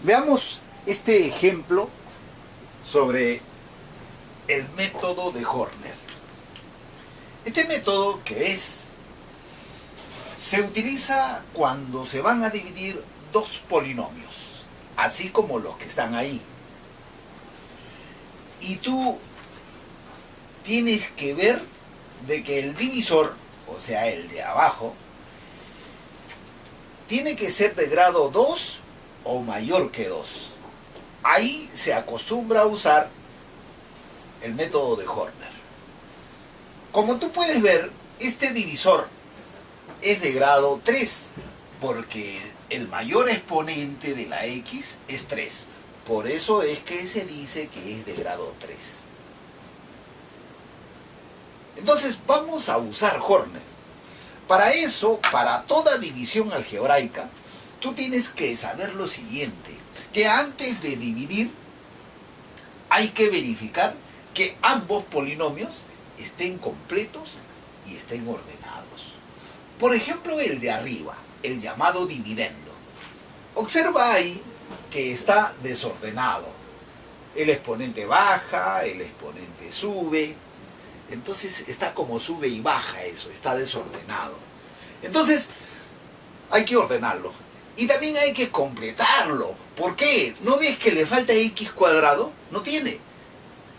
Veamos este ejemplo sobre el método de Horner. Este método se utiliza cuando se van a dividir dos polinomios, así como los que están ahí. Y tú tienes que ver de que el divisor, o sea, el de abajo, tiene que ser de grado 2 o mayor que 2. Ahí se acostumbra a usar el método de Horner. Como tú puedes ver, este divisor es de grado 3, porque el mayor exponente de la x es 3. Por eso es que se dice que es de grado 3. Entonces vamos a usar Horner. Para eso, para toda división algebraica, tú tienes que saber lo siguiente, que antes de dividir hay que verificar que ambos polinomios estén completos y estén ordenados. Por ejemplo, el de arriba, el llamado dividendo. Observa ahí que está desordenado. El exponente baja, el exponente sube. Entonces está como sube y baja eso, está desordenado. Entonces hay que ordenarlo. Y también hay que completarlo. ¿Por qué? ¿No ves que le falta x cuadrado? No tiene.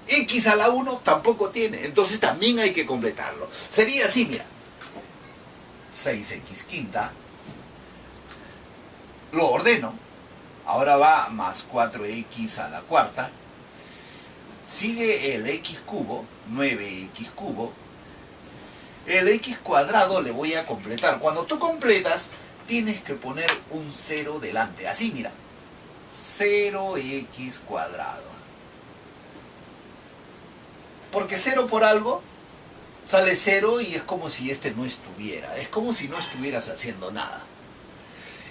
X a la 1 tampoco tiene. Entonces también hay que completarlo. Sería así, mira. 6x quinta. Lo ordeno. Ahora va más 4x a la cuarta. Sigue el x cubo, 9x cubo. El x cuadrado le voy a completar. Cuando tú completas, tienes que poner un 0 delante. Así, mira. 0x cuadrado. Porque 0 por algo sale 0 y es como si este no estuviera. Es como si no estuvieras haciendo nada.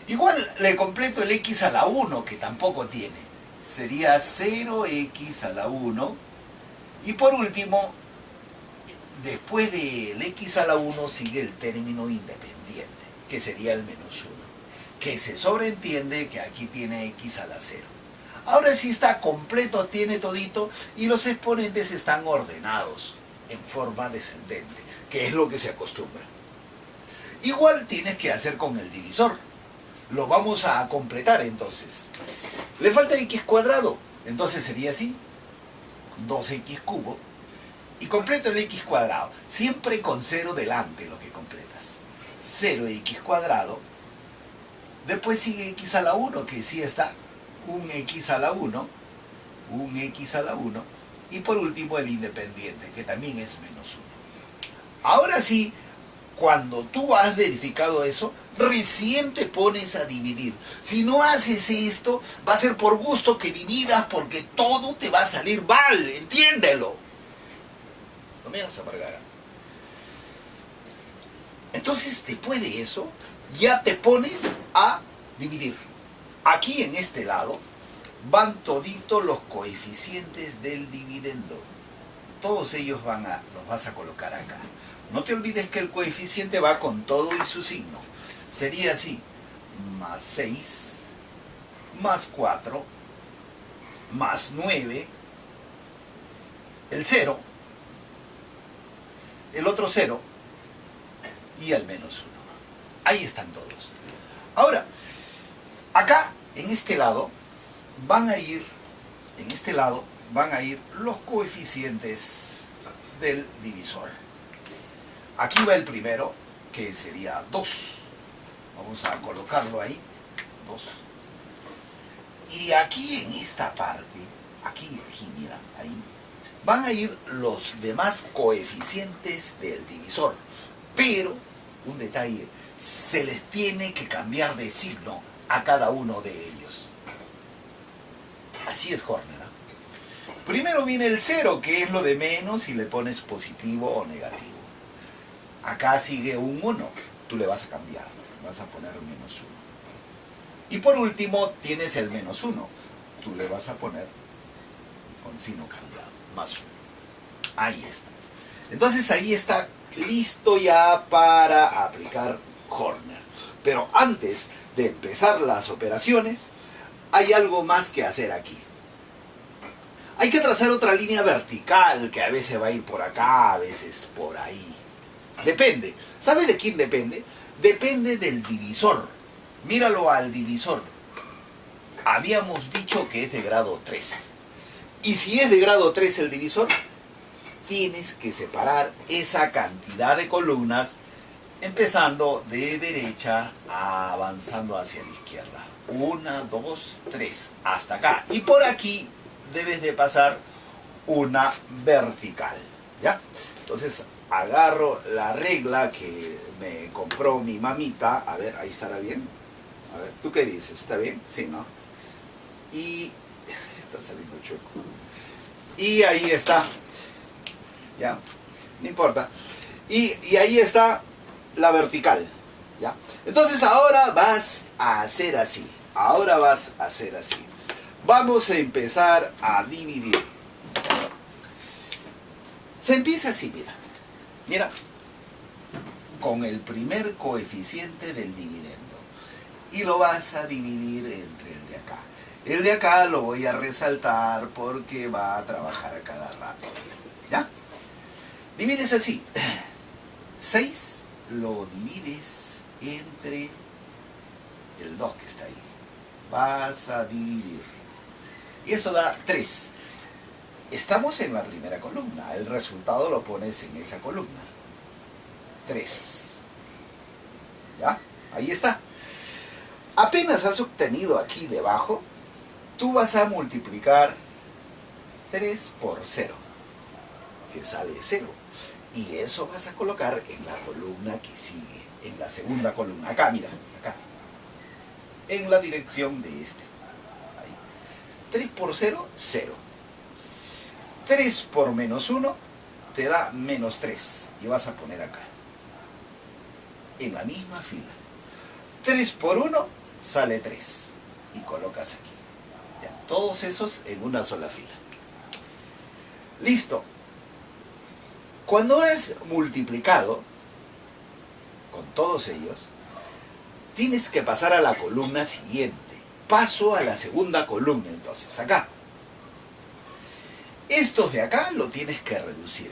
Igual le completo el x a la 1, que tampoco tiene. Sería 0x a la 1. Y por último, después del x a la 1 sigue el término independiente, que sería el menos 1. Que se sobreentiende que aquí tiene x a la 0. Ahora sí está completo, tiene todito, y los exponentes están ordenados en forma descendente, que es lo que se acostumbra. Igual tienes que hacer con el divisor. Lo vamos a completar entonces. Le falta x cuadrado, entonces sería así, 2x cubo, y completo el x cuadrado, siempre con 0 delante lo que completas. 0x cuadrado, después sigue x a la 1, que sí está, un x a la 1, un x a la 1, y por último el independiente, que también es menos 1. Ahora sí, cuando tú has verificado eso, recién te pones a dividir. Si no haces esto, va a ser por gusto que dividas, porque todo te va a salir mal, entiéndelo. No me hagas amargar. Entonces, después de eso, ya te pones a dividir. Aquí en este lado van toditos los coeficientes del dividendo. Todos ellos los vas a colocar acá. No te olvides que el coeficiente va con todo y su signo. Sería así, más 6, más 4, más 9, el 0, el otro 0 y el menos 1. Ahí están todos. Ahora, acá, en este lado, van a ir los coeficientes del divisor. Aquí va el primero, que sería 2. Vamos a colocarlo ahí, 2. Y aquí en esta parte, aquí, mira, ahí, van a ir los demás coeficientes del divisor. Pero, un detalle, se les tiene que cambiar de signo a cada uno de ellos. Así es Horner, ¿eh? Primero viene el 0, que es lo de menos, y le pones positivo o negativo. Acá sigue un 1, tú le vas a cambiar, vas a poner menos 1. Y por último tienes el menos 1, tú le vas a poner con signo cambiado, más 1. Ahí está. Entonces ahí está listo ya para aplicar Horner. Pero antes de empezar las operaciones, hay algo más que hacer aquí. Hay que trazar otra línea vertical que a veces va a ir por acá, a veces por ahí. Depende. ¿Sabe de quién depende? Depende del divisor. Míralo al divisor. Habíamos dicho que es de grado 3. Y si es de grado 3 el divisor, tienes que separar esa cantidad de columnas empezando de derecha avanzando hacia la izquierda. 1, 2, 3, hasta acá. Y por aquí debes de pasar una vertical, ¿ya? Entonces agarro la regla que me compró mi mamita. A ver, ahí estará bien. A ver, ¿tú qué dices? ¿Está bien? Sí, ¿no? Y está saliendo chueco. Y ahí está. ¿Ya? No importa. Y ahí está la vertical, ¿ya? Entonces ahora vas a hacer así. Ahora vas a hacer así. Vamos a empezar a dividir. Se empieza así, mira. Mira. Con el primer coeficiente del dividendo. Y lo vas a dividir entre el de acá. El de acá lo voy a resaltar porque va a trabajar a cada rato. ¿Ya? Divides así. 6 lo divides entre el 2 que está ahí. Vas a dividir. Y eso da 3. Estamos en la primera columna. El resultado lo pones en esa columna. 3. ¿Ya? Ahí está. Apenas has obtenido aquí debajo, tú vas a multiplicar 3 por 0, que sale 0. Y eso vas a colocar en la columna que sigue, en la segunda columna. Acá, mira, acá. En la dirección de este. Ahí. 3 por 0, 0. 3 por menos 1 te da menos 3. Y vas a poner acá. En la misma fila. 3 por 1 sale 3. Y colocas aquí. Ya, todos esos en una sola fila. Listo. Cuando has multiplicado con todos ellos, tienes que pasar a la columna siguiente. Paso a la segunda columna, entonces, acá. Estos de acá lo tienes que reducir.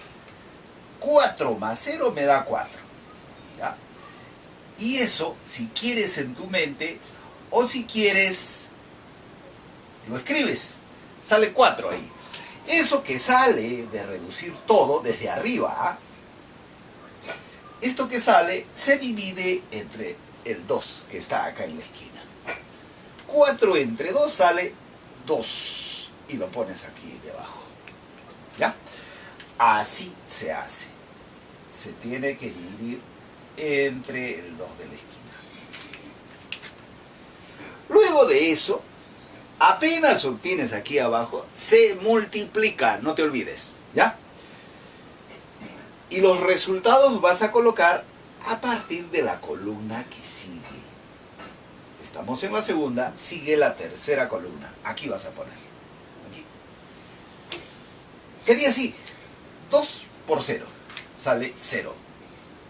4 más 0 me da 4. ¿Ya? Y eso, si quieres en tu mente, o si quieres, lo escribes. Sale 4 ahí. Eso que sale de reducir todo desde arriba, esto que sale se divide entre el 2 que está acá en la esquina. 4 entre 2 sale 2 y lo pones aquí debajo. ¿Ya? Así se hace. Se tiene que dividir entre el 2 de la esquina. Luego de eso, apenas obtienes aquí abajo, se multiplica, no te olvides, ¿ya? Y los resultados vas a colocar a partir de la columna que sigue. Estamos en la segunda, sigue la tercera columna. Aquí vas a poner. Aquí. Sería así. 2 por 0 sale 0.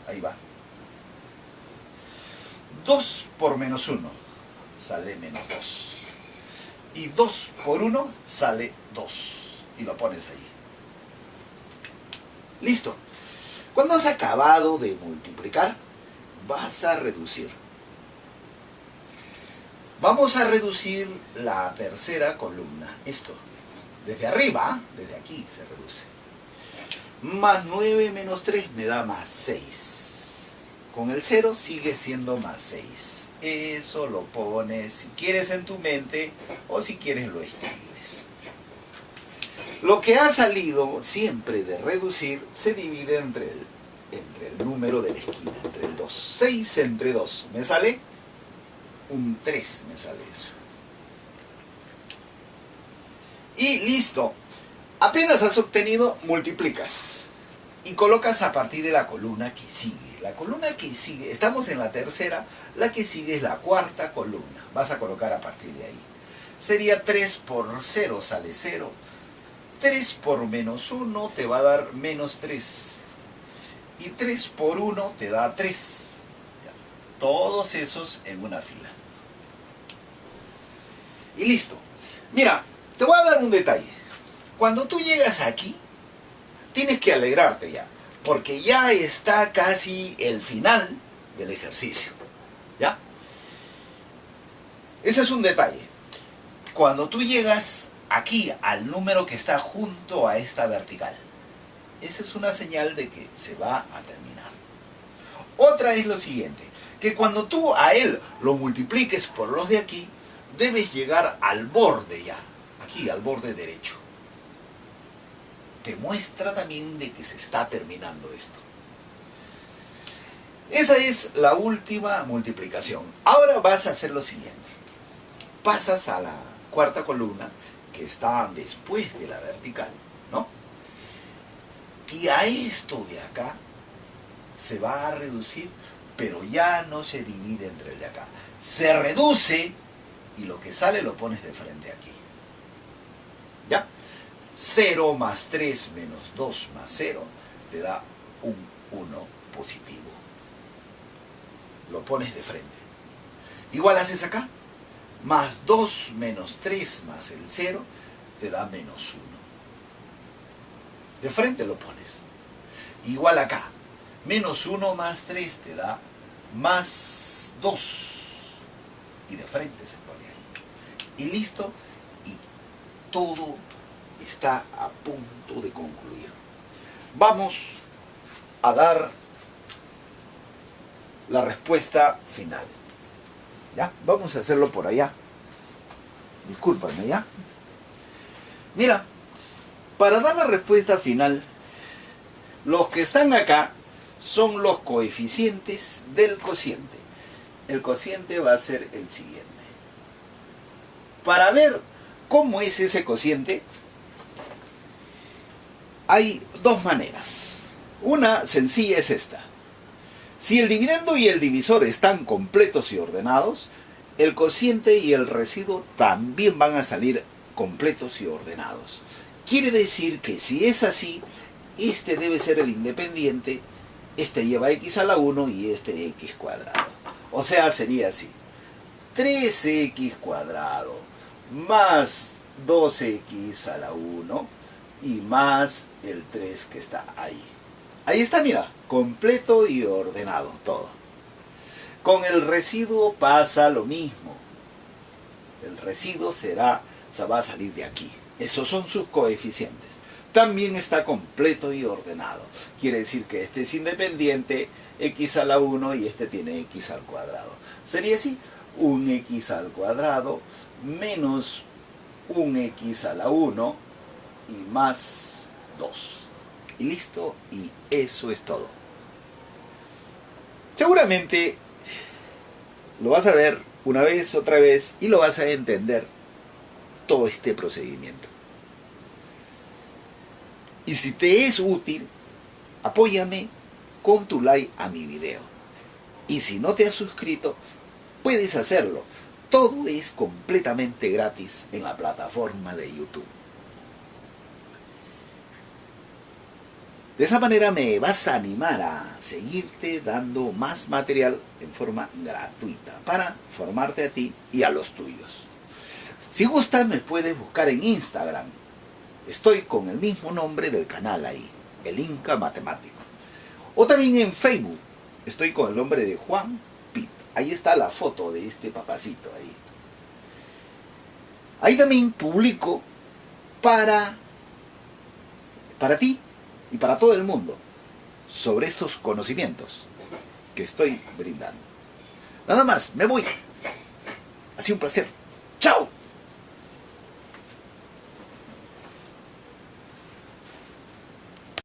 Ahí va. 2 por menos 1 sale menos 2. Y 2 por 1 sale 2. Y lo pones ahí. Listo. Cuando has acabado de multiplicar, vas a reducir. Vamos a reducir la tercera columna. Esto. Desde arriba, desde aquí se reduce. Más 9 menos 3 me da más 6. Con el 0 sigue siendo más 6. Eso lo pones si quieres en tu mente o si quieres lo escribes. Lo que ha salido siempre de reducir se divide entre el número de la esquina, entre el 2. 6 entre 2. ¿Me sale? Un 3 me sale eso. Y listo. Apenas has obtenido, multiplicas. Y colocas a partir de la columna que sigue. La columna que sigue, estamos en la tercera, la que sigue es la cuarta columna. Vas a colocar a partir de ahí. Sería 3 por 0 sale 0. 3 por menos 1 te va a dar menos 3. Y 3 por 1 te da 3. Todos esos en una fila. Y listo. Mira, te voy a dar un detalle. Cuando tú llegas aquí, tienes que alegrarte ya, porque ya está casi el final del ejercicio. ¿Ya? Ese es un detalle. Cuando tú llegas aquí al número que está junto a esta vertical, esa es una señal de que se va a terminar. Otra es lo siguiente, que cuando tú a él lo multipliques por los de aquí, debes llegar al borde ya, aquí al borde derecho. Te muestra también de que se está terminando esto. Esa es la última multiplicación. Ahora vas a hacer lo siguiente. Pasas a la cuarta columna, que está después de la vertical, ¿no? Y a esto de acá se va a reducir, pero ya no se divide entre el de acá. Se reduce y lo que sale lo pones de frente aquí. ¿Ya? 0 más 3 menos 2 más 0 te da un 1 positivo. Lo pones de frente. Igual haces acá. Más 2 menos 3 más el 0 te da menos 1. De frente lo pones. Igual acá. Menos 1 más 3 te da más 2. Y de frente se pone ahí. Y listo. Y todo está a punto de concluir. Vamos a dar la respuesta final. ¿Ya? Vamos a hacerlo por allá. Discúlpame, ¿ya? Mira, para dar la respuesta final, los que están acá son los coeficientes del cociente. El cociente va a ser el siguiente. Para ver cómo es ese cociente, hay dos maneras. Una sencilla es esta. Si el dividendo y el divisor están completos y ordenados, el cociente y el residuo también van a salir completos y ordenados. Quiere decir que si es así, este debe ser el independiente, este lleva x a la 1 y este x cuadrado. O sea, sería así. 3x cuadrado más 2x a la 1 y más el 3 que está ahí. Ahí está, mira, completo y ordenado todo. Con el residuo pasa lo mismo. El residuo va a salir de aquí. Esos son sus coeficientes. También está completo y ordenado. Quiere decir que este es independiente, x a la 1 y este tiene x al cuadrado. Sería así, un x al cuadrado menos un x a la 1 y más 2. Y listo, y eso es todo. Seguramente lo vas a ver una vez, otra vez, y lo vas a entender todo este procedimiento. Y si te es útil, apóyame con tu like a mi video. Y si no te has suscrito, puedes hacerlo. Todo es completamente gratis en la plataforma de YouTube. De esa manera me vas a animar a seguirte dando más material en forma gratuita para formarte a ti y a los tuyos. Si gustas, me puedes buscar en Instagram. Estoy con el mismo nombre del canal ahí, el Inca Matemático. O también en Facebook. Estoy con el nombre de Juan Pit. Ahí está la foto de este papacito ahí. Ahí también publico para ti y para todo el mundo sobre estos conocimientos que estoy brindando. Nada más, me voy. Ha sido un placer. ¡Chao!